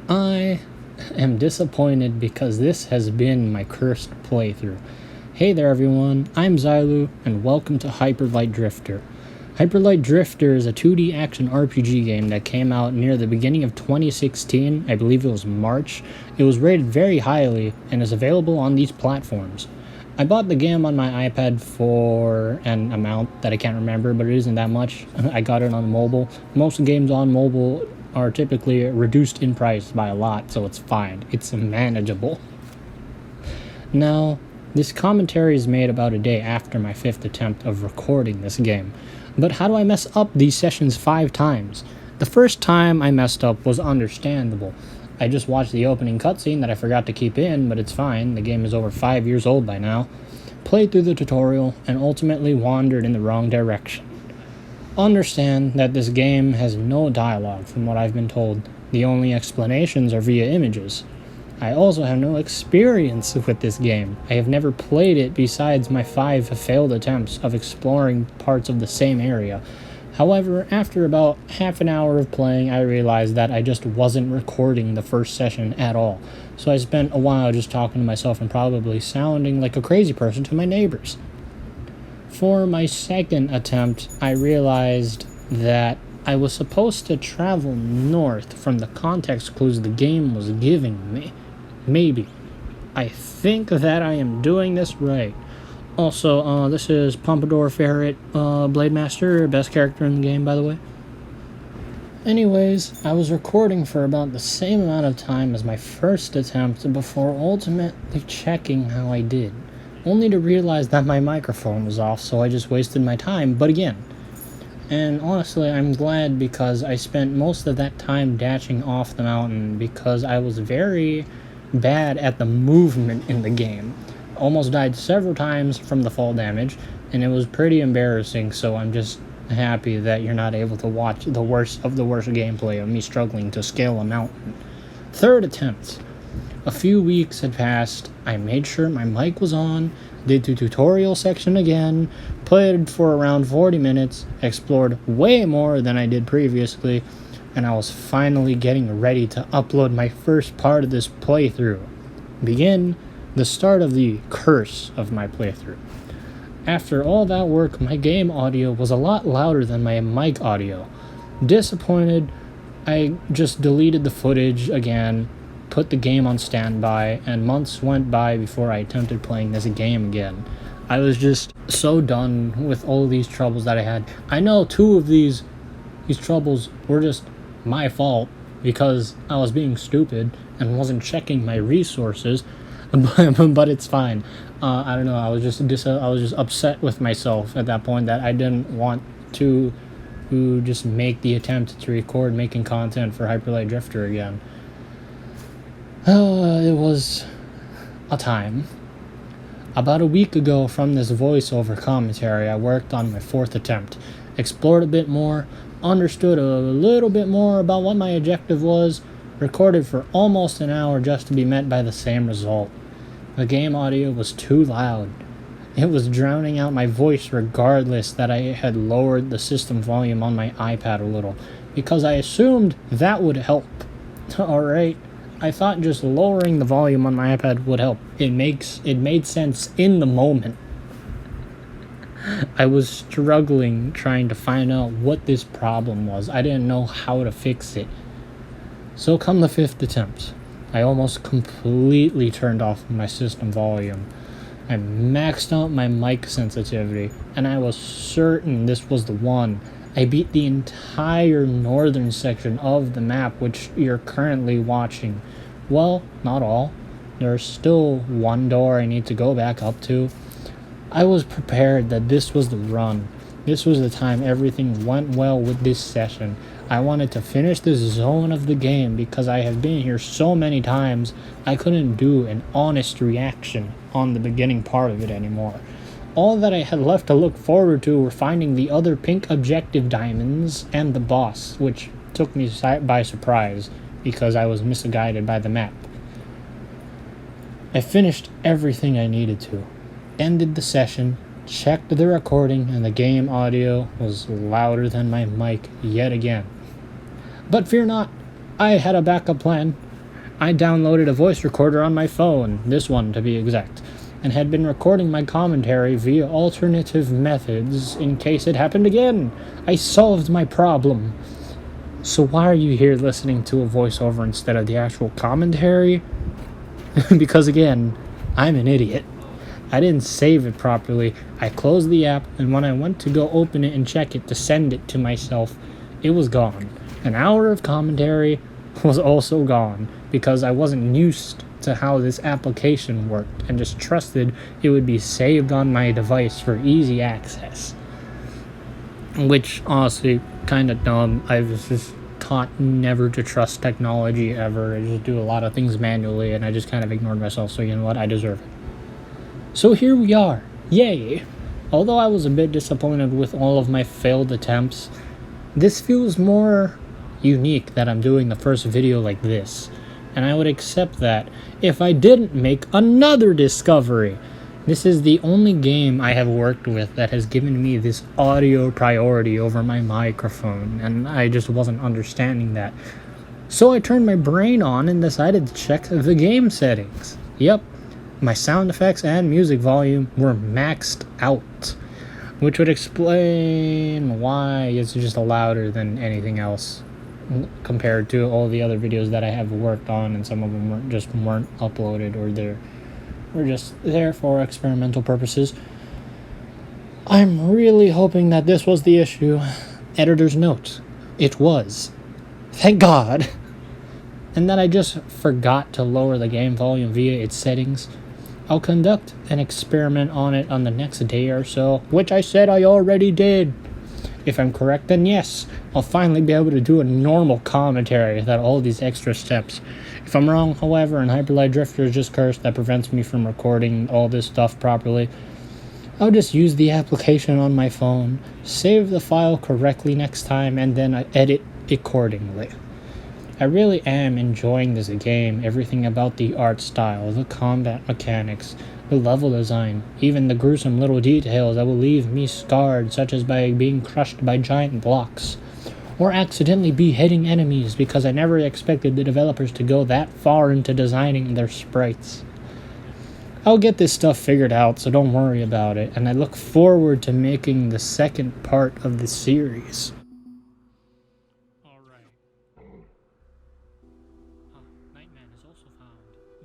I am disappointed because this has been my cursed playthrough. Hey there everyone, I'm Zylu, and welcome to Hyper Light Drifter. Hyper Light Drifter is a 2D action RPG game that came out near the beginning of 2016, I believe it was March. It was rated very highly and is available on these platforms. I bought the game on my iPad for an amount that I can't remember, but it isn't that much. I got it on mobile. Most games on mobile are typically reduced in price by a lot, so it's fine. It's manageable. Now, this commentary is made about a day after my 5th attempt of recording this game. But how do I mess up these sessions 5 times? The first time I messed up was understandable. I just watched the opening cutscene that I forgot to keep in, but it's fine. The game is over 5 years old by now. Played through the tutorial and ultimately wandered in the wrong direction. Understand that this game has no dialogue from what I've been told. The only explanations are via images. I also have no experience with this game. I have never played it besides my 5 failed attempts of exploring parts of the same area. However, after about half an hour of playing, I realized that I just wasn't recording the first session at all. So I spent a while just talking to myself and probably sounding like a crazy person to my neighbors. For my second attempt, I realized that I was supposed to travel north from the context clues the game was giving me. Maybe. I think that I am doing this right. Also, this is Pompadour Ferret, Blade Master, best character in the game, by the way. Anyways, I was recording for about the same amount of time as my first attempt before ultimately checking how I did. Only to realize that my microphone was off, so I just wasted my time, but again. And honestly, I'm glad because I spent most of that time dashing off the mountain because I was very bad at the movement in the game. Almost died several times from the fall damage, and it was pretty embarrassing, so I'm just happy that you're not able to watch the worst of the worst gameplay of me struggling to scale a mountain. Third attempt. A few weeks had passed, I made sure my mic was on, did the tutorial section again, played for around 40 minutes, explored way more than I did previously, and I was finally getting ready to upload my first part of this playthrough. Begin the start of the curse of my playthrough. After all that work, my game audio was a lot louder than my mic audio. Disappointed, I just deleted the footage again, put the game on standby, and months went by before I attempted playing this game again. I was just so done with all of these troubles that I had. I know 2 of these troubles were just my fault because I was being stupid and wasn't checking my resources. But it's fine. I don't know. I was just upset with myself at that point that I didn't want to just make the attempt to record making content for Hyper Light Drifter again. It was a time. About a week ago from this voiceover commentary, I worked on my 4th attempt, explored a bit more, understood a little bit more about what my objective was, recorded for almost an hour just to be met by the same result. The game audio was too loud. It was drowning out my voice regardless that I had lowered the system volume on my iPad a little, because I assumed that would help. Alright, I thought just lowering the volume on my iPad would help. It made sense in the moment. I was struggling trying to find out what this problem was. I didn't know how to fix it. So come the 5th attempt, I almost completely turned off my system volume. I maxed out my mic sensitivity, and I was certain this was the one. I beat the entire northern section of the map, which you're currently watching. Well, not all. There's still one door I need to go back up to. I was prepared that this was the run. This was the time everything went well with this session. I wanted to finish this zone of the game because I have been here so many times I couldn't do an honest reaction on the beginning part of it anymore. All that I had left to look forward to were finding the other pink objective diamonds and the boss, which took me by surprise because I was misguided by the map. I finished everything I needed to, ended the session, checked the recording, and the game audio was louder than my mic yet again. But fear not, I had a backup plan. I downloaded a voice recorder on my phone, this one to be exact, and had been recording my commentary via alternative methods in case it happened again. I solved my problem. So why are you here listening to a voiceover instead of the actual commentary? Because again, I'm an idiot. I didn't save it properly. I closed the app, and when I went to go open it and check it to send it to myself, it was gone. An hour of commentary was also gone because I wasn't used to how this application worked and just trusted it would be saved on my device for easy access. Which, honestly, kind of dumb. I was just taught never to trust technology ever. I just do a lot of things manually, and I just kind of ignored myself, so you know what? I deserve it. So here we are. Yay! Although I was a bit disappointed with all of my failed attempts, this feels more unique that I'm doing the first video like this, and I would accept that if I didn't make another discovery. This is the only game I have worked with that has given me this audio priority over my microphone, and I just wasn't understanding that. So I turned my brain on and decided to check the game settings. Yep, my sound effects and music volume were maxed out, which would explain why it's just louder than anything else compared to all the other videos that I have worked on, and some of them weren't uploaded, or we're just there for experimental purposes. I'm really hoping that this was the issue. Editor's note: it was. Thank God. And that I just forgot to lower the game volume via its settings. I'll conduct an experiment on it on the next day or so, which I said I already did. If I'm correct, then yes, I'll finally be able to do a normal commentary without all these extra steps. If I'm wrong, however, and Hyperlight Drifter is just cursed that prevents me from recording all this stuff properly, I'll just use the application on my phone, save the file correctly next time, and then I edit accordingly. I really am enjoying this game, everything about the art style, the combat mechanics, the level design, even the gruesome little details that will leave me scarred, such as by being crushed by giant blocks, or accidentally beheading enemies, because I never expected the developers to go that far into designing their sprites. I'll get this stuff figured out, so don't worry about it, and I look forward to making the second part of the series. Alright. Nightman is also found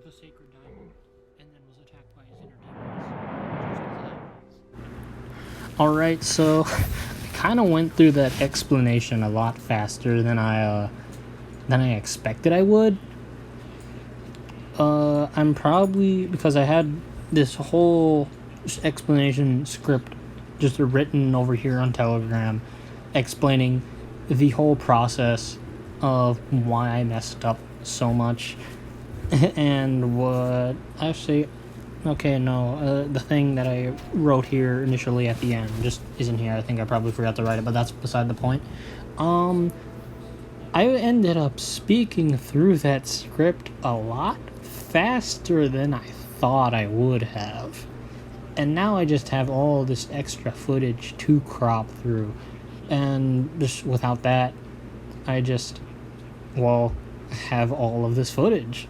the sacred diamond, and then was attacked by his inner demons. Alright, so I kind of went through that explanation a lot faster than I expected I would. I'm probably, because I had this whole explanation script just written over here on Telegram, explaining the whole process of why I messed up so much, and what, actually, okay, no, the thing that I wrote here initially at the end just isn't here. I think I probably forgot to write it, but that's beside the point. I ended up speaking through that script a lot faster than I thought I would have. And now I just have all this extra footage to crop through. And just without that, I just, have all of this footage.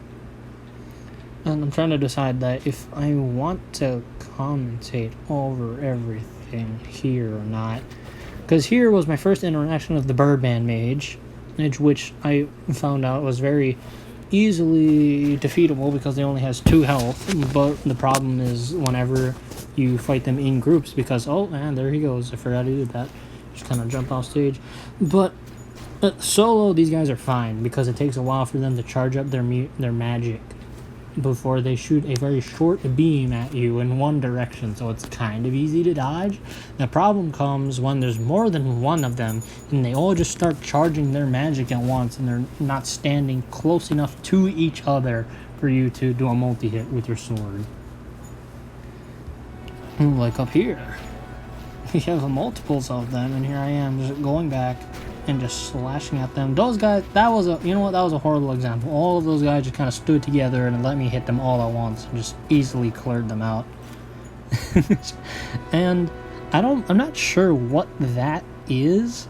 And I'm trying to decide that if I want to commentate over everything here or not. Because here was my first interaction with the Birdman Mage, which I found out was very easily defeatable because they only has 2 health. But the problem is whenever you fight them in groups, because, oh man, there he goes. I forgot he did that. Just kind of jump off stage. But solo, these guys are fine because it takes a while for them to charge up their magic before they shoot a very short beam at you in one direction, so it's kind of easy to dodge. The problem comes when there's more than one of them and they all just start charging their magic at once and they're not standing close enough to each other for you to do a multi-hit with your sword. Like up here, you have multiples of them, and here I am just going back and just slashing at them. Those guys, that was a horrible example. All of those guys just kind of stood together and let me hit them all at once and just easily cleared them out. And I'm not sure what that is,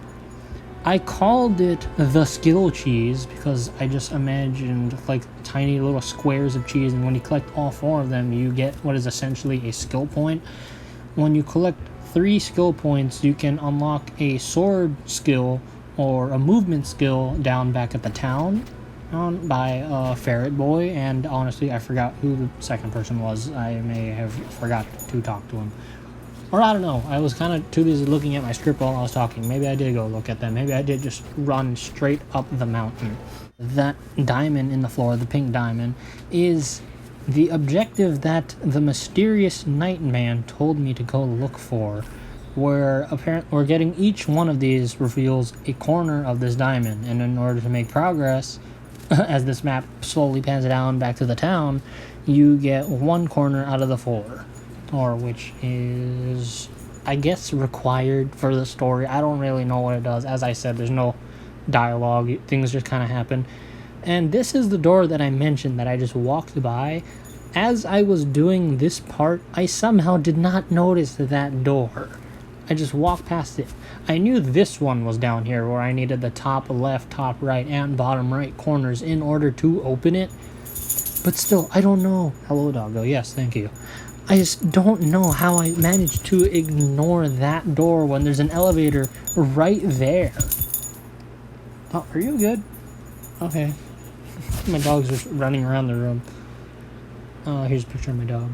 I called it the skill cheese because I just imagined like tiny little squares of cheese, and when you collect all 4 of them, you get what is essentially a skill point. When you collect 3 skill points, you can unlock a sword skill or a movement skill down back at the town by Ferret Boy, and honestly, I forgot who the second person was. I may have forgot to talk to him. Or I don't know, I was kind of too busy looking at my script while I was talking. Maybe I did go look at them. Maybe I did just run straight up the mountain. That diamond in the floor, the pink diamond, is the objective that the mysterious Nightman told me to go look for. Where apparently we're getting each one of these reveals a corner of this diamond, and in order to make progress, as this map slowly pans down back to the town, you get 1 corner out of the 4. Or which is, I guess, required for the story. I don't really know what it does. As I said, there's no dialogue. Things just kind of happen. And this is the door that I mentioned that I just walked by. As I was doing this part, I somehow did not notice that door. I just walked past it. I knew this one was down here where I needed the top left, top right, and bottom right corners in order to open it. But still, I don't know. Hello, doggo. Yes, thank you. I just don't know how I managed to ignore that door when there's an elevator right there. Oh, are you good? Okay. My dog's just running around the room. Here's a picture of my dog.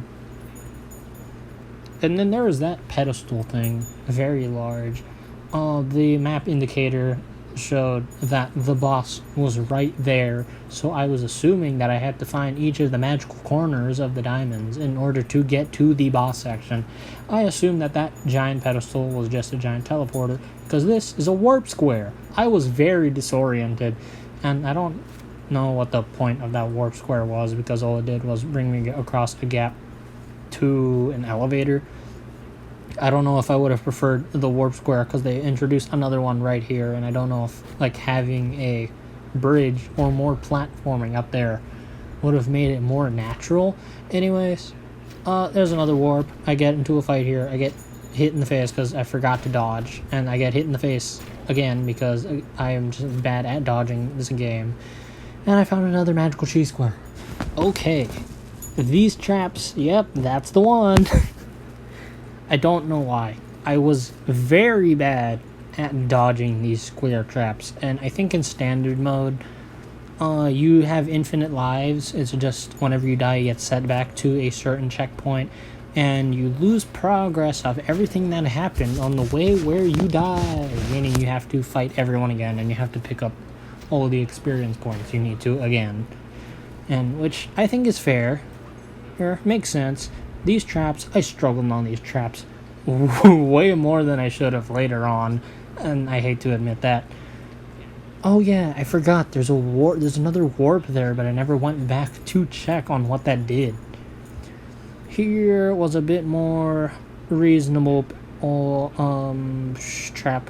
And then there was that pedestal thing, very large. The map indicator showed that the boss was right there, so I was assuming that I had to find each of the magical corners of the diamonds in order to get to the boss section. I assumed that that giant pedestal was just a giant teleporter, because this is a warp square. I was very disoriented, and I don't know what the point of that warp square was, because all it did was bring me across a gap to an elevator. I don't know if I would have preferred the warp square because they introduced another one right here, and I don't know if like having a bridge or more platforming up there would have made it more natural. Anyways, there's another warp. I get into a fight here. I get hit in the face because I forgot to dodge, and I get hit in the face again because I am just bad at dodging this game. And I found another magical cheese square. Okay, these traps, yep, that's the one. I don't know why. I was very bad at dodging these square traps, and I think in standard mode, you have infinite lives. It's just whenever you die, you get set back to a certain checkpoint, and you lose progress of everything that happened on the way where you die, meaning you have to fight everyone again, and you have to pick up all the experience points you need to again, and which I think is fair. Here, makes sense. These traps, I struggled on these traps way more than I should have later on, and I hate to admit that. Oh yeah, I forgot, there's another warp there, but I never went back to check on what that did. Here was a bit more reasonable trap.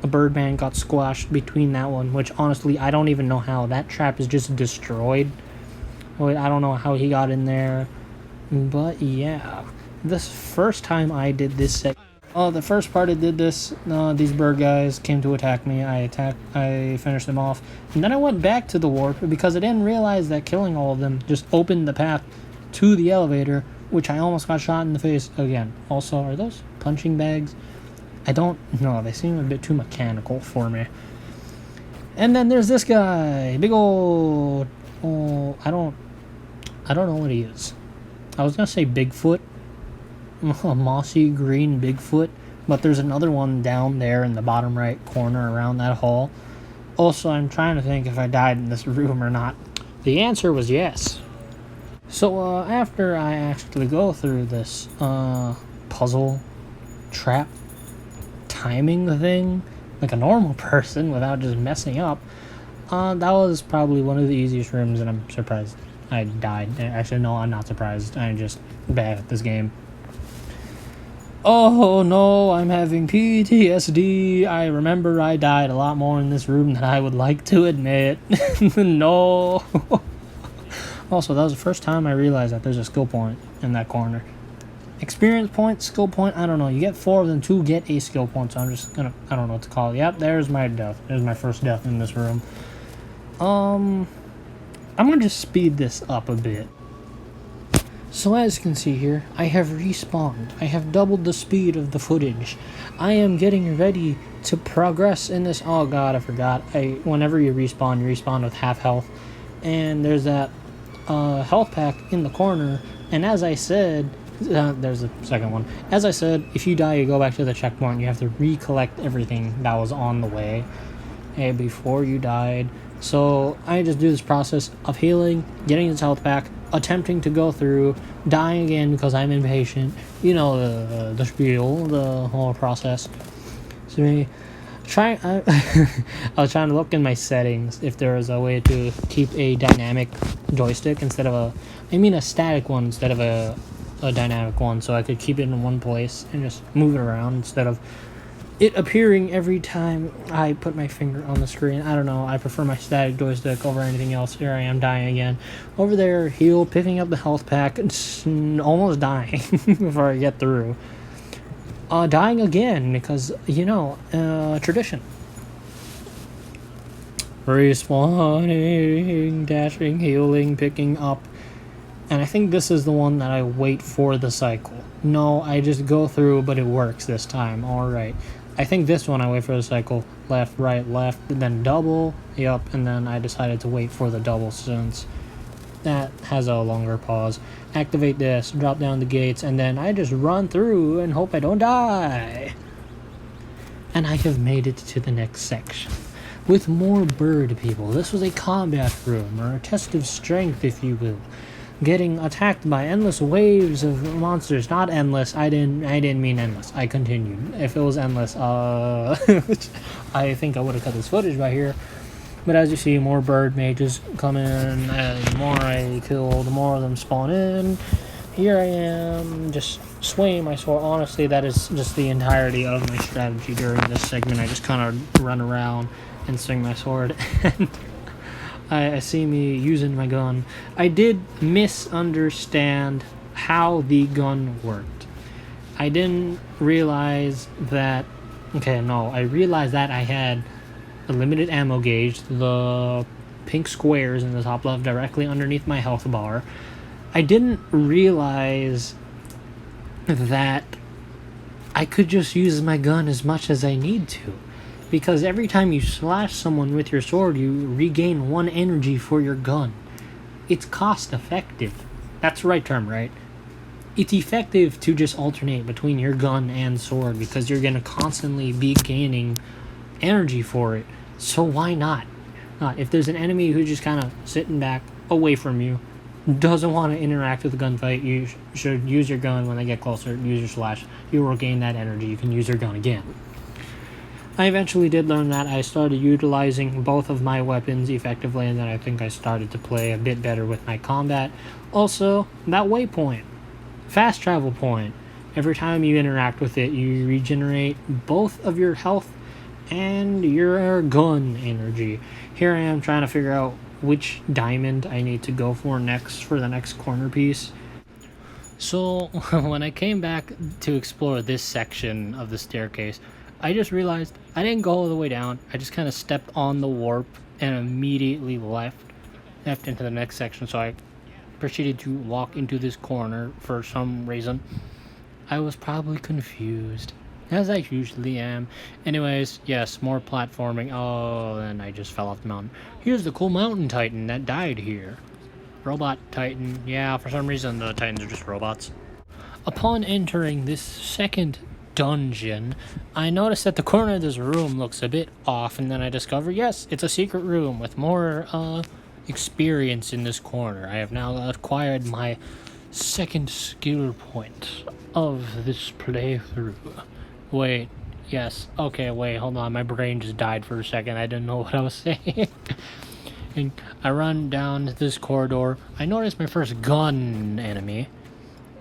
A birdman got squashed between that one, which honestly, I don't even know how. That trap is just destroyed. I don't know how he got in there. But yeah, this first time I did this the first part I did this, these bird guys came to attack me. I finished them off, and then I went back to the warp because I didn't realize that killing all of them just opened the path to the elevator, which I almost got shot in the face again. Also, are those punching bags? I don't know, they seem a bit too mechanical for me. And then there's this guy, big old, I don't know what he is. I was going to say Bigfoot, a mossy green Bigfoot, but there's another one down there in the bottom right corner around that hall. Also, I'm trying to think if I died in this room or not. The answer was yes. So, after I actually go through this puzzle trap timing thing, like a normal person without just messing up, that was probably one of the easiest rooms, and I'm surprised I died. Actually, no, I'm not surprised. I'm just bad at this game. Oh no, I'm having PTSD. I remember I died a lot more in this room than I would like to admit. No. Also, that was the first time I realized that there's a skill point in that corner. experience point, skill point, I don't know. You get 4 of them to get a skill point, so I'm just gonna, I don't know what to call it. Yep, there's my death. There's my first death in this room. I'm gonna just speed this up a bit. So as you can see here, I have respawned. I have doubled the speed of the footage. I am getting ready to progress in this. Oh god, I forgot. Whenever you respawn with half health. And there's that health pack in the corner. And as I said, there's the second one. As I said, if you die, you go back to the checkpoint. You have to recollect everything that was on the way before you died. So I just do this process of healing, getting this health pack, attempting to go through, dying again because I'm impatient. You know the spiel, the whole process. So I was trying to look in my settings if there was a way to keep a dynamic joystick instead of a static one instead of a dynamic one, so I could keep it in one place and just move it around instead of it appearing every time I put my finger on the screen. I don't know. I prefer my static joystick over anything else. Here I am dying again. Over there, heal, picking up the health pack, almost dying before I get through. Dying again because, tradition. Respawning, dashing, healing, picking up. And I think this is the one that I wait for the cycle. No, I just go through, but it works this time. Alright. I think this one I wait for the cycle. Left, right, left, then double. Yep, and then I decided to wait for the double since that has a longer pause. Activate this, drop down the gates, and then I just run through and hope I don't die. And I have made it to the next section. With more bird people. This was a combat room, or a test of strength, if you will. Getting attacked by endless waves of monsters. Not endless. I didn't mean endless. I continued. If it was endless, I think I would have cut this footage by here. But as you see, more bird mages come in, and the more I kill, the more of them spawn in. Here I am, just swinging my sword. Honestly, that is just the entirety of my strategy during this segment. I just kind of run around and swing my sword, and I see me using my gun. I did misunderstand how the gun worked. I didn't realize that... I realized that I had a limited ammo gauge, the pink squares in the top left directly underneath my health bar. I didn't realize that I could just use my gun as much as I need to. Because every time you slash someone with your sword, you regain 1 energy for your gun. It's cost effective. That's the right term, right? It's effective to just alternate between your gun and sword because you're going to constantly be gaining energy for it. So why not? If there's an enemy who's just kind of sitting back away from you, doesn't want to interact with the gunfight, you should use your gun. When they get closer, use your slash. You will gain that energy. You can use your gun again. I eventually did learn that. I started utilizing both of my weapons effectively, and then I think I started to play a bit better with my combat. Also, that waypoint, fast travel point, every time you interact with it, you regenerate both of your health and your gun energy. Here I am trying to figure out which diamond I need to go for next for the next corner piece. So, when I came back to explore this section of the staircase, I just realized I didn't go all the way down. I just kind of stepped on the warp and immediately left into the next section. So I proceeded to walk into this corner for some reason. I was probably confused, as I usually am. Anyways, yes, more platforming. Oh, and I just fell off the mountain. Here's the cool mountain titan that died here. Robot titan. Yeah, for some reason the titans are just robots. Upon entering this second dungeon, I noticed that the corner of this room looks a bit off, and then I discovered, yes, it's a secret room with more experience in this corner. I have now acquired my second skill point of this playthrough. Wait, yes, okay, wait, hold on, my brain just died for a second. I didn't know what I was saying. And I run down this corridor. I noticed my first gun enemy,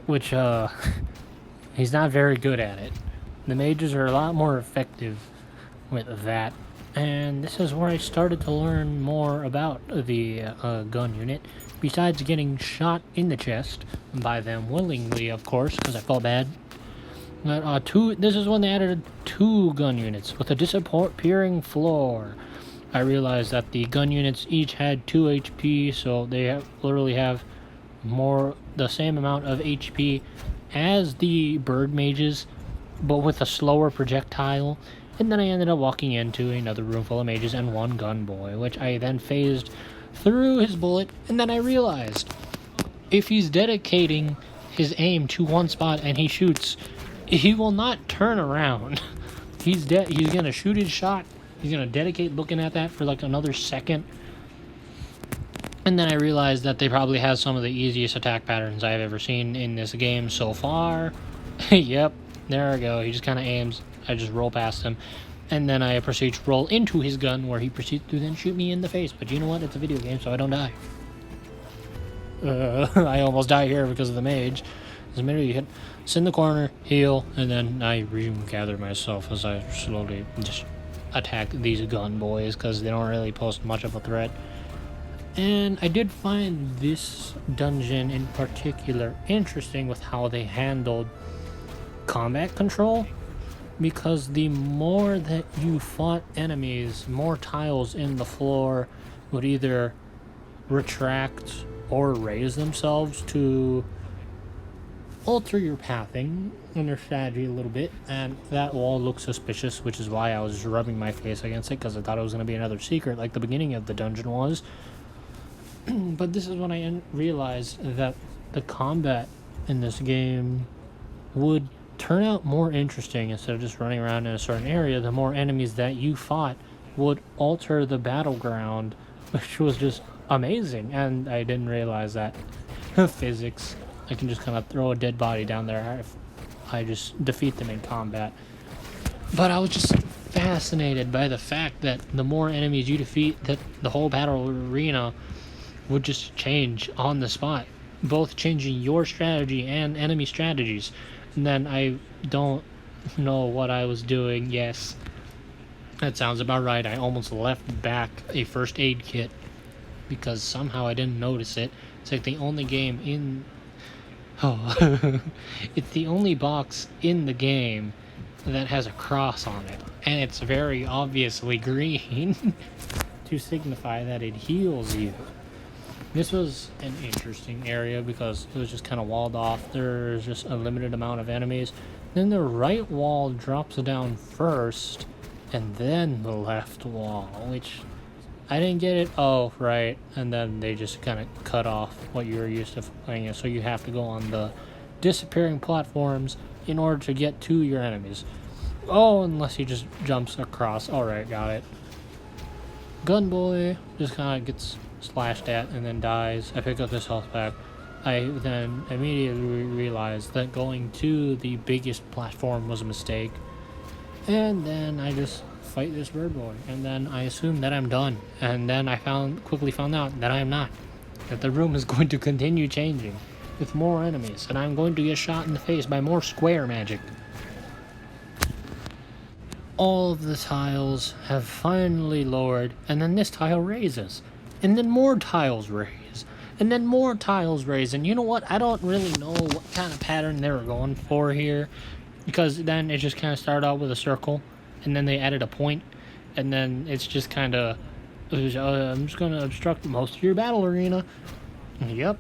which he's not very good at it. The mages are a lot more effective with that. And this is where I started to learn more about the gun unit, besides getting shot in the chest by them willingly, of course, because I felt bad. But this is when they added 2 gun units with a disappearing floor. I realized that the gun units each had 2 HP, so they literally have the same amount of HP as the bird mages, but with a slower projectile. And then I ended up walking into another room full of mages and 1 gun boy, which I then phased through his bullet, and then I realized if he's dedicating his aim to one spot and he shoots, he will not turn around. He's gonna shoot his shot. He's gonna dedicate looking at that for like another second. And then I realized that they probably have some of the easiest attack patterns I've ever seen in this game so far. Yep, there I go. He just kind of aims. I just roll past him. And then I proceed to roll into his gun, where he proceeds to then shoot me in the face. But you know what? It's a video game, so I don't die. I almost die here because of the mage. The minute you sit in the corner, heal, and then I regather myself as I slowly just attack these gun boys, because they don't really pose much of a threat. And I did find this dungeon in particular interesting with how they handled combat control, because the more that you fought enemies, more tiles in the floor would either retract or raise themselves to alter your pathing and your strategy a little bit. And that wall looked suspicious, which is why I was rubbing my face against it, because I thought it was going to be another secret like the beginning of the dungeon was. But this is when I realized that the combat in this game would turn out more interesting. Instead of just running around in a certain area, the more enemies that you fought would alter the battleground, which was just amazing. And I didn't realize that physics, I can just kind of throw a dead body down there if I just defeat them in combat. But I was just fascinated by the fact that the more enemies you defeat, that the whole battle arena would just change on the spot, both changing your strategy and enemy strategies. And then I don't know what I was doing. Yes, that sounds about right. I almost left back a first aid kit because somehow I didn't notice it. It's like the only game in... it's the only box in the game that has a cross on it. And it's very obviously green to signify that it heals you. This was an interesting area because it was just kind of walled off. There's just a limited amount of enemies. Then the right wall drops down first, and then the left wall, which I didn't get it. Oh, right. And then they just kind of cut off what you were used to playing. So you have to go on the disappearing platforms in order to get to your enemies. Oh, unless he just jumps across. Alright, got it. Gunboy just kind of gets slashed at and then dies. I pick up this health pack. I then immediately realized that going to the biggest platform was a mistake. And then I just fight this bird boy. And then I assume that I'm done. And then I quickly found out that I am not. That the room is going to continue changing with more enemies. And I'm going to get shot in the face by more square magic. All of the tiles have finally lowered. And then this tile raises. And then more tiles raise. And then more tiles raise. And you know what? I don't really know what kind of pattern they were going for here. Because then it just kind of started out with a circle. And then they added a point. And then it's just kind of... I'm just going to obstruct most of your battle arena. Yep.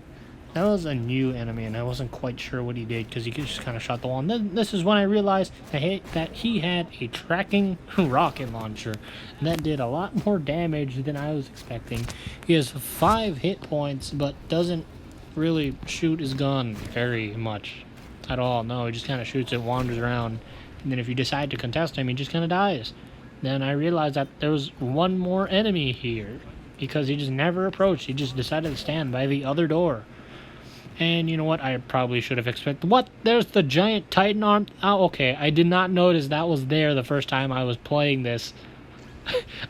That was a new enemy. And I wasn't quite sure what he did. Because he just kind of shot the wall. And then this is when I realized that he had a tracking rocket launcher. And that did a lot more damage than I was expecting. He has 5 hit points. But doesn't really shoot his gun very much at all. No, he just kind of shoots it, wanders around. And then if you decide to contest him, he just kind of dies. Then I realized that there was one more enemy here. Because he just never approached. He just decided to stand by the other door. And you know what? I probably should have expected... What? There's the giant Titan arm... Oh, okay. I did not notice that was there the first time I was playing this.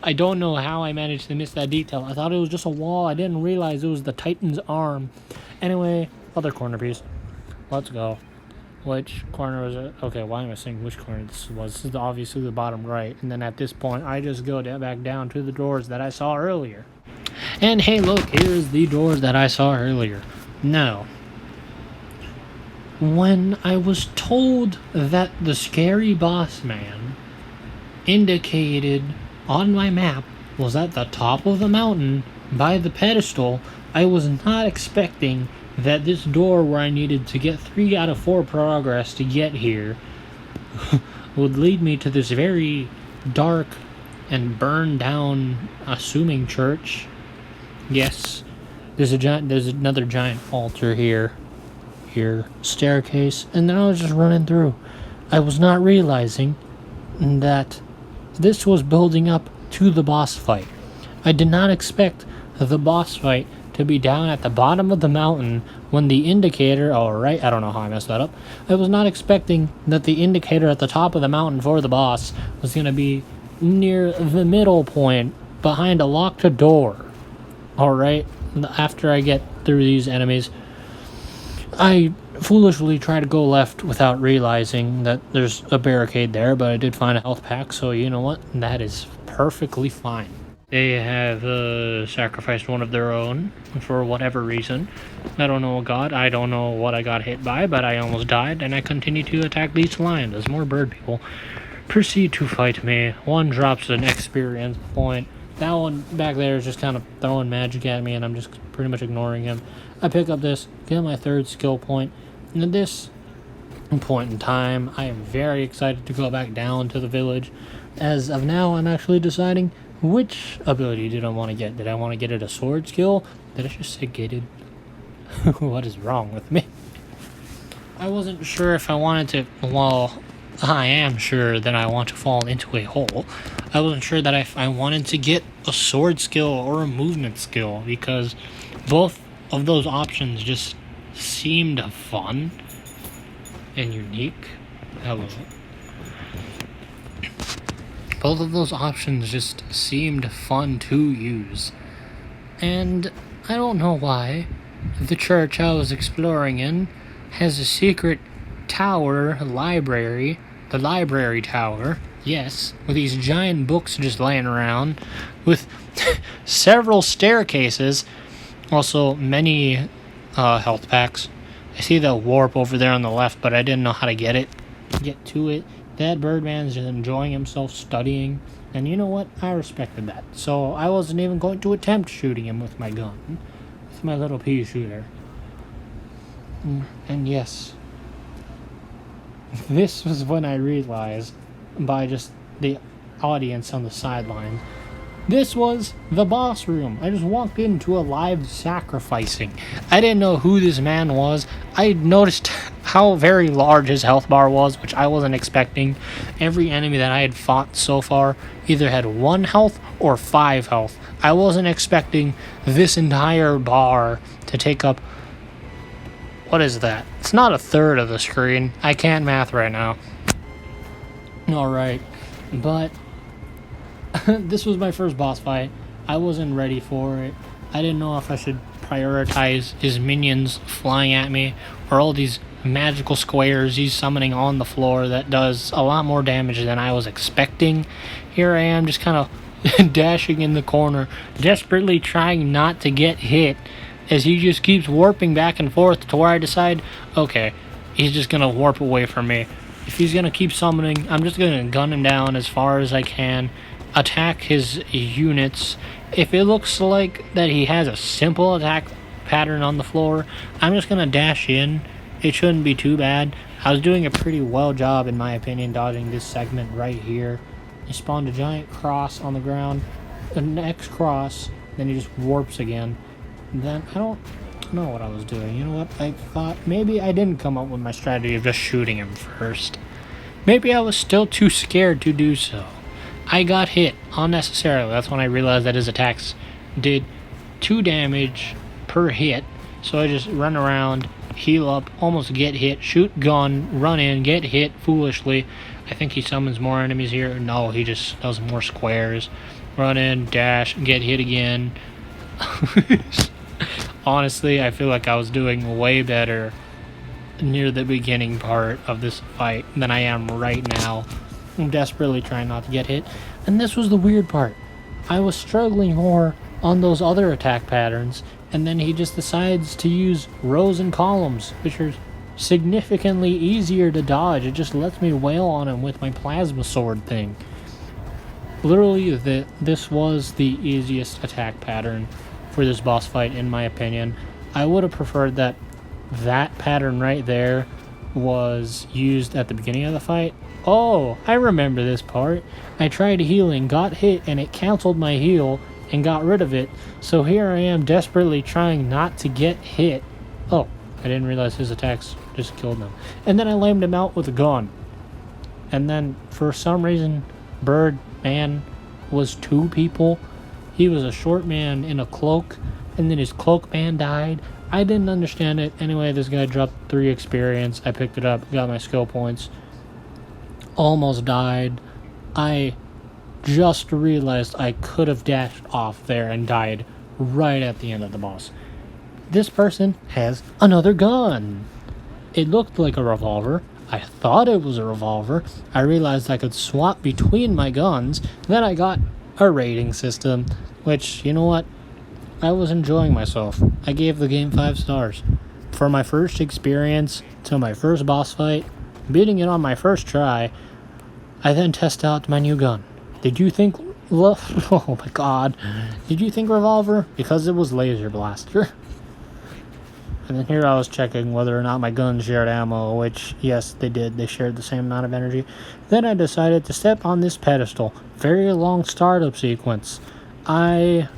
I don't know how I managed to miss that detail. I thought it was just a wall. I didn't realize it was the Titan's arm. Anyway, other corner piece. Let's go. Which corner was it? Okay, why am I saying which corner this was? This is obviously the bottom right. And then at this point, I just go back down to the doors that I saw earlier. And hey, look, here's the doors that I saw earlier. Now, when I was told that the scary boss man indicated on my map was at the top of the mountain by the pedestal, I was not expecting that this door where I needed to get 3 out of 4 progress to get here would lead me to this very dark and burned down, assuming church. Yes, there's another giant altar here, staircase, and then I was just running through. I was not realizing that this was building up to the boss fight. I did not expect the boss fight to be down at the bottom of the mountain when the indicator, I don't know how I messed that up. I was not expecting that the indicator at the top of the mountain for the boss was going to be near the middle point behind a locked door. Alright, after I get through these enemies, I foolishly try to go left without realizing that there's a barricade there, but I did find a health pack, so you know what? That is perfectly fine. They have sacrificed one of their own for whatever reason. I don't know, God. I don't know what I got hit by, but I almost died, and I continue to attack these lions as more bird people proceed to fight me. One drops an experience point. That one back there is just kind of throwing magic at me, and I'm just pretty much ignoring him. I pick up this, get my 3rd skill point, and at this point in time, I am very excited to go back down to the village. As of now, I'm actually deciding which ability did I want to get. Did I want to get it a sword skill? Did I just say gated? What is wrong with me? I wasn't sure if I wanted to, well, I am sure that I want to fall into a hole. I wasn't sure that if I wanted to get a sword skill or a movement skill, because both of those options just seemed fun and unique. Hello. Both of those options just seemed fun to use. And I don't know why the church I was exploring in has a secret tower library, the library tower, yes, with these giant books just laying around, with several staircases, also many health packs. I see the warp over there on the left, but I didn't know how to get to it. That Birdman's just enjoying himself studying, and you know what? I respected that. So I wasn't even going to attempt shooting him with my gun, with my little pea shooter. And yes, this was when I realized, by just the audience on the sidelines, this was the boss room. I just walked into a live sacrificing. I didn't know who this man was. I noticed how very large his health bar was, which I wasn't expecting. Every enemy that I had fought so far either had 1 health or 5 health. I wasn't expecting this entire bar to take up... What is that? It's not a third of the screen. I can't math right now. Alright, but this was my first boss fight. I wasn't ready for it. I didn't know if I should prioritize his minions flying at me or all these magical squares he's summoning on the floor that does a lot more damage than I was expecting. Here I am just kind of dashing in the corner, desperately trying not to get hit as he just keeps warping back and forth to where I decide, okay, he's just going to warp away from me. If he's going to keep summoning, I'm just going to gun him down as far as I can, attack his units. If it looks like that he has a simple attack pattern on the floor, I'm just going to dash in. It shouldn't be too bad. I was doing a pretty well job, in my opinion, dodging this segment right here. He spawned a giant cross on the ground, the next cross, then he just warps again. Then I don't know what I was doing. You know what? I thought maybe I didn't come up with my strategy of just shooting him first. Maybe I was still too scared to do so. I got hit unnecessarily. That's when I realized that his attacks did 2 damage per hit. So I just run around, heal up, almost get hit, shoot gun, run in, get hit foolishly. I think he summons more enemies here. No, he just does more squares. Run in, dash, get hit again. Honestly, I feel like I was doing way better near the beginning part of this fight than I am right now. I'm desperately trying not to get hit. And this was the weird part. I was struggling more on those other attack patterns, and then he just decides to use rows and columns, which are significantly easier to dodge. It just lets me wail on him with my plasma sword thing. Literally, this was the easiest attack pattern for this boss fight, in my opinion. I would have preferred that pattern right there was used at the beginning of the fight. Oh, I remember this part. I tried healing, got hit, and it canceled my heal and got rid of it. So here I am desperately trying not to get hit. Oh, I didn't realize his attacks just killed him. And then I lamed him out with a gun. And then for some reason, Bird Man was 2 people. He was a short man in a cloak, and then his cloak man died. I didn't understand it. Anyway, this guy dropped 3 experience. I picked it up, got my skill points. Almost died. I just realized I could have dashed off there and died right at the end of the boss. This person has another gun. It looked like a revolver. I thought it was a revolver. I realized I could swap between my guns. Then I got a rating system, which, you know what? I was enjoying myself. I gave the game 5 stars. For my first experience to my first boss fight, beating it on my first try, I then test out my new gun. Did you think... Oh my god. Did you think revolver? Because it was laser blaster. And then here I was checking whether or not my guns shared ammo, which, yes, they did. They shared the same amount of energy. Then I decided to step on this pedestal. Very long startup sequence. I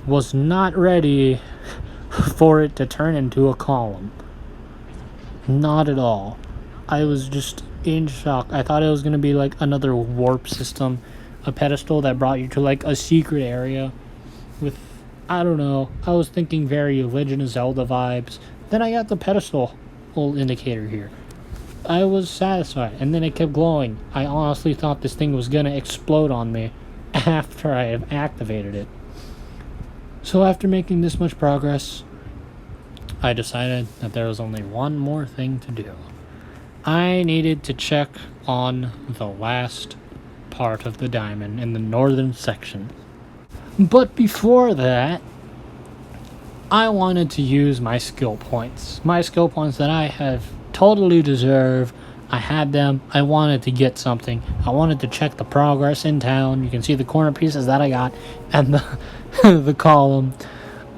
was not ready for it to turn into a column. Not at all. I was just in shock. I thought it was going to be like another warp system. A pedestal that brought you to like a secret area with... I don't know. I was thinking very Legend of Zelda vibes. Then I got the pedestal little indicator here. I was satisfied, and then it kept glowing. I honestly thought this thing was gonna explode on me after I have activated it. So after making this much progress, I decided that there was only one more thing to do. I needed to check on the last part of the diamond in the northern section. But before that, I wanted to use my skill points. My skill points that I have totally deserve. I had them. I wanted to get something. I wanted to check the progress in town. You can see the corner pieces that I got and the column.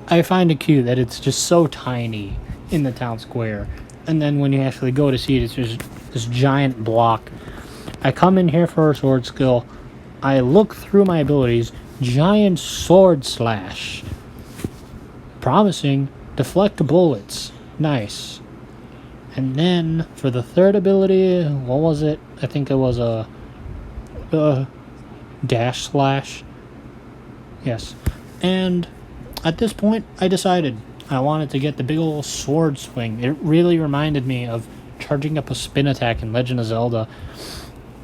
I find it cute that it's just so tiny in the town square. And then when you actually go to see it, it's just this giant block. I come in here for a sword skill. I look through my abilities. Giant sword slash. Promising. Deflect bullets. Nice. And then for the third ability, what was it? I think it was a dash slash. Yes. And at this point, I decided I wanted to get the big old sword swing. It really reminded me of charging up a spin attack in Legend of Zelda.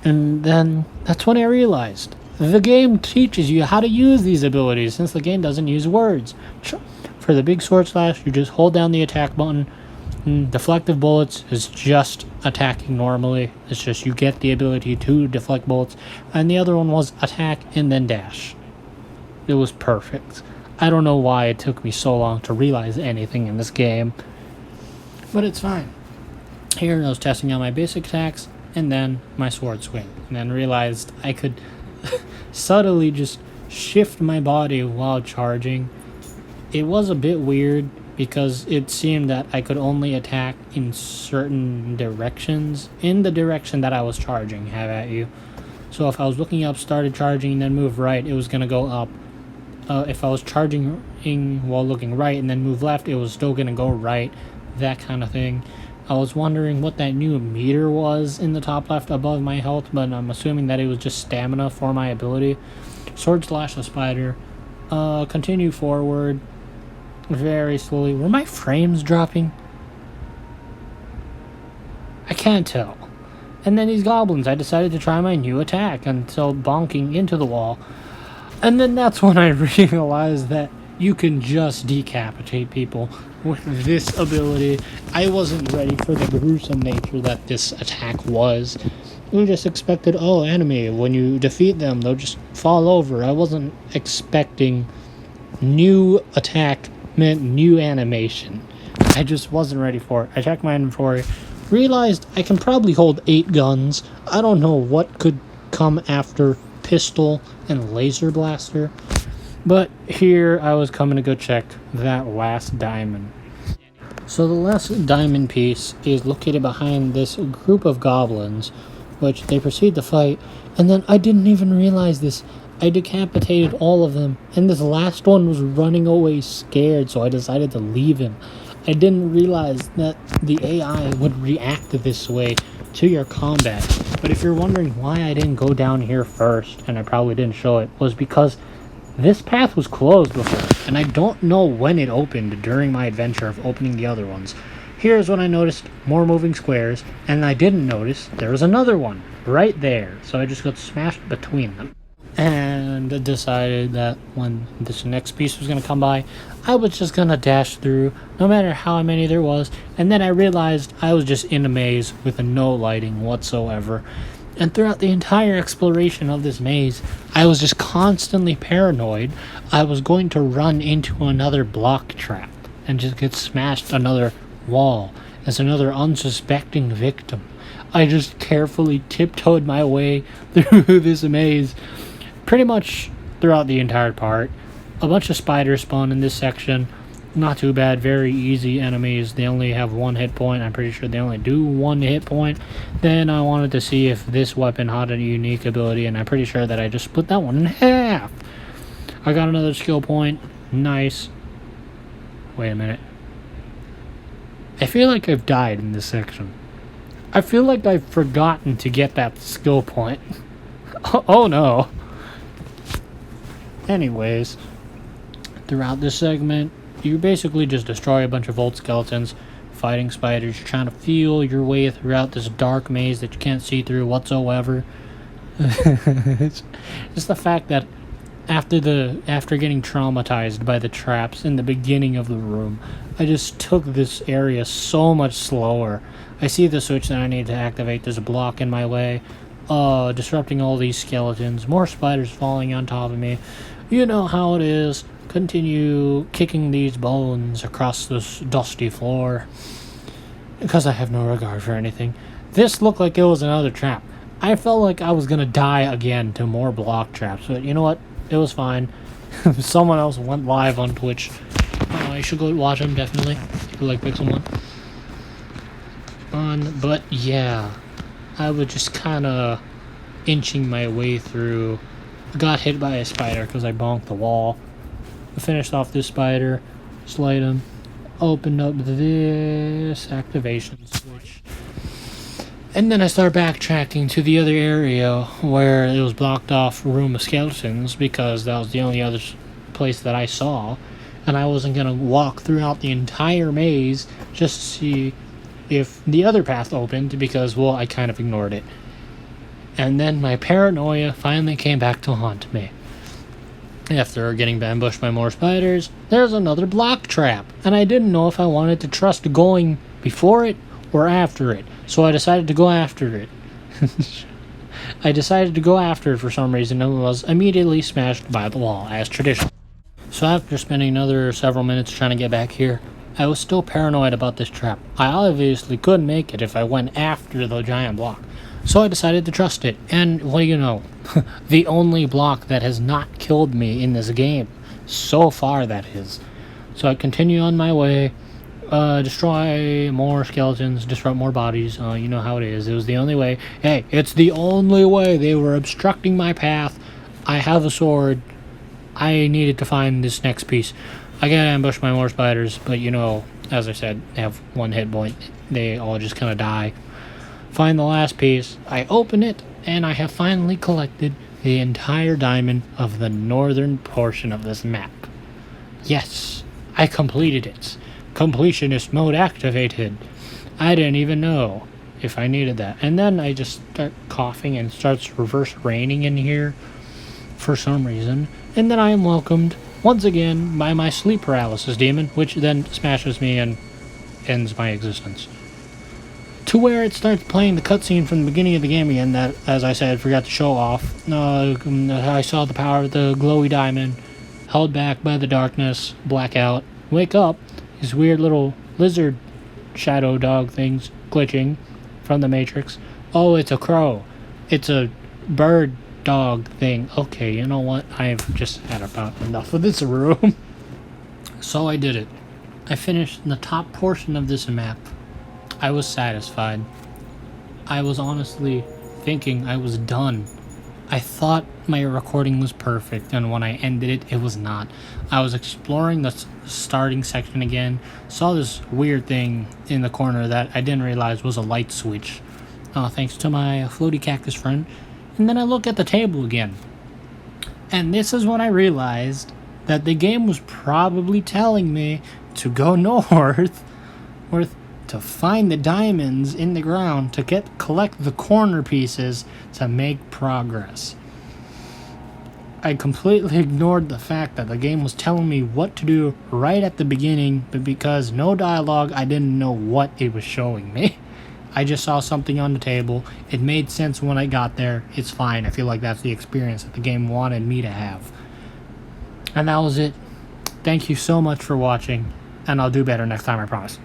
And then that's when I realized the game teaches you how to use these abilities since the game doesn't use words. For the big sword slash, you just hold down the attack button. Deflective bullets is just attacking normally. It's just you get the ability to deflect bullets. And the other one was attack and then dash. It was perfect. I don't know why it took me so long to realize anything in this game. But it's fine. Here I was testing out my basic attacks and then my sword swing. And then realized I could subtly just shift my body while charging. It was a bit weird because it seemed that I could only attack in certain directions. In the direction that I was charging, have at you. So if I was looking up, started charging, and then move right, it was going to go up. If I was charging while looking right and then move left, it was still going to go right. That kind of thing. I was wondering what that new meter was in the top left above my health, but I'm assuming that it was just stamina for my ability. Sword slash the spider. Continue forward. Very slowly. Were my frames dropping? I can't tell. And then these goblins, I decided to try my new attack until bonking into the wall. And then that's when I realized that you can just decapitate people with this ability. I wasn't ready for the gruesome nature that this attack was. We just expected, oh, enemy, when you defeat them, they'll just fall over. I wasn't expecting new attack meant new animation. I just wasn't ready for it. I checked my inventory, realized I can probably hold 8 guns. I don't know what could come after pistol and laser blaster. But here I was coming to go check that last diamond. So the last diamond piece is located behind this group of goblins, which they proceed to fight, and then I didn't even realize this. I decapitated all of them, and this last one was running away scared, so I decided to leave him. I didn't realize that the AI would react this way to your combat. But if you're wondering why I didn't go down here first, and I probably didn't show it, was because this path was closed before, and I don't know when it opened during my adventure of opening the other ones. Here's when I noticed more moving squares, and I didn't notice there was another one right there, so I just got smashed between them. And decided that when this next piece was going to come by, I was just going to dash through, no matter how many there was, and then I realized I was just in a maze with no lighting whatsoever. And throughout the entire exploration of this maze, I was just constantly paranoid I was going to run into another block trap and just get smashed another wall as another unsuspecting victim. I just carefully tiptoed my way through this maze pretty much throughout the entire part. A bunch of spiders spawn in this section. Not too bad, very easy enemies. They only have 1 hit point. I'm pretty sure they only do 1 hit point. Then I wanted to see if this weapon had a unique ability, and I'm pretty sure that I just split that one in half. I got another skill point. Nice. Wait a minute. I feel like I've died in this section. I feel like I've forgotten to get that skill point. Oh no. Anyways, throughout this segment, you basically just destroy a bunch of old skeletons, fighting spiders. You're trying to feel your way throughout this dark maze that you can't see through whatsoever. It's just the fact that after getting traumatized by the traps in the beginning of the room, I just took this area so much slower. I see the switch that I need to activate. There's a block in my way, disrupting all these skeletons. More spiders falling on top of me. You know how it is. Continue kicking these bones across this dusty floor, because I have no regard for anything. This looked like it was another trap. I felt like I was gonna die again to more block traps, but you know what? It was fine. Someone else went live on Twitch. I should go watch him, definitely. If you like Pixel 1. But yeah, I was just kind of inching my way through. Got hit by a spider because I bonked the wall. I finished off this spider, slayed him, opened up this activation switch, and then I started backtracking to the other area where it was blocked off room of skeletons, because that was the only other place that I saw, and I wasn't going to walk throughout the entire maze just to see if the other path opened, because, well, I kind of ignored it. And then my paranoia finally came back to haunt me. After getting ambushed by more spiders, there's another block trap, and I didn't know if I wanted to trust going before it or after it, so I decided to go after it. I decided to go after it for some reason, and was immediately smashed by the wall, as traditional. So after spending another several minutes trying to get back here, I was still paranoid about this trap. I obviously couldn't make it if I went after the giant block. So I decided to trust it, and what do you know? The only block that has not killed me in this game. So far, that is. So I continue on my way, destroy more skeletons, disrupt more bodies. You know how it is. It was the only way. Hey, it's the only way. They were obstructing my path. I have a sword. I needed to find this next piece. I got ambushed by more spiders, but you know, as I said, they have 1 hit point. They all just kind of die. Find the last piece, I open it, and I have finally collected the entire diamond of the northern portion of this map. Yes, I completed it. Completionist mode activated. I didn't even know if I needed that. And then I just start coughing and starts reverse raining in here for some reason. And then I am welcomed once again by my sleep paralysis demon, which then smashes me and ends my existence. To where it starts playing the cutscene from the beginning of the game again that, as I said, forgot to show off. I saw the power of the glowy diamond, held back by the darkness, blackout, wake up, these weird little lizard shadow dog things glitching from the Matrix. Oh, it's a crow. It's a bird dog thing. Okay, you know what? I've just had about enough of this room. So I did it. I finished the top portion of this map. I was satisfied. I was honestly thinking I was done. I thought my recording was perfect, and when I ended it, it was not. I was exploring the starting section again, saw this weird thing in the corner that I didn't realize was a light switch, thanks to my floaty cactus friend, and then I look at the table again. And this is when I realized that the game was probably telling me to go north, to find the diamonds in the ground, to collect the corner pieces to make progress. I completely ignored the fact that the game was telling me what to do right at the beginning, but because no dialogue, I didn't know what it was showing me. I just saw something on the table. It made sense when I got there. It's fine. I feel like that's the experience that the game wanted me to have. And that was it. Thank you so much for watching, and I'll do better next time, I promise.